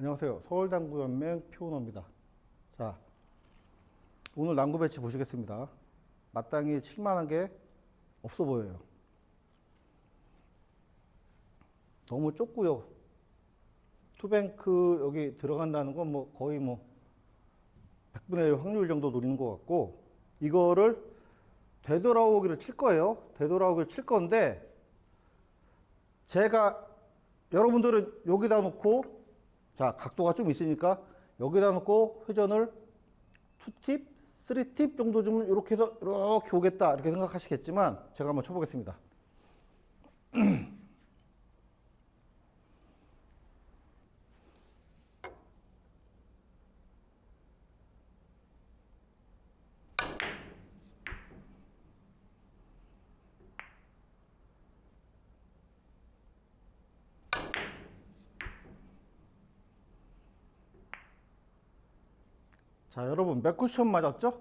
안녕하세요. 서울당구연맹 피오너입니다. 자, 오늘 난구 배치 보시겠습니다. 마땅히 칠만한 게 없어 보여요. 너무 좁고요. 투뱅크 여기 들어간다는 건 뭐 거의 뭐 100분의 1 확률 정도 노리는 것 같고, 이거를 되돌아오기를 칠 거예요. 되돌아오기를 칠 건데, 제가 여러분들은 여기다 놓고, 자, 각도가 좀 있으니까 여기다 놓고 회전을 2팁, 3팁 정도 좀 이렇게 해서 이렇게 오겠다 이렇게 생각하시겠지만, 제가 한번 쳐보겠습니다. 자, 여러분 몇 쿠션 맞았죠?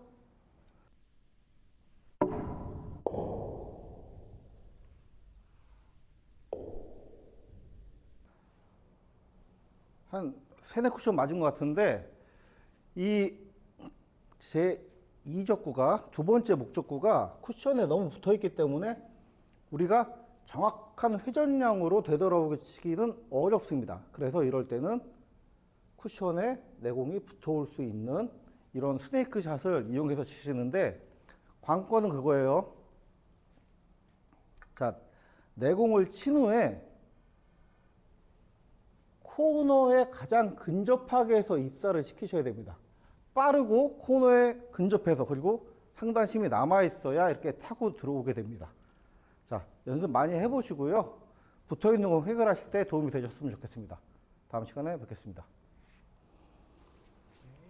한 3, 4쿠션 맞은 것 같은데, 이 제 2적구가, 두 번째 목적구가 쿠션에 너무 붙어 있기 때문에 우리가 정확한 회전량으로 되돌아오게 치기는 어렵습니다. 그래서 이럴 때는 쿠션에 내공이 붙어올 수 있는 이런 스네이크 샷을 이용해서 치시는데, 관건은 그거예요. 자, 내공을 친 후에 코너에 가장 근접하게 해서 입사를 시키셔야 됩니다. 빠르고 코너에 근접해서, 그리고 상단심이 남아있어야 이렇게 타고 들어오게 됩니다. 자, 연습 많이 해보시고요. 붙어있는 거 해결하실 때 도움이 되셨으면 좋겠습니다. 다음 시간에 뵙겠습니다.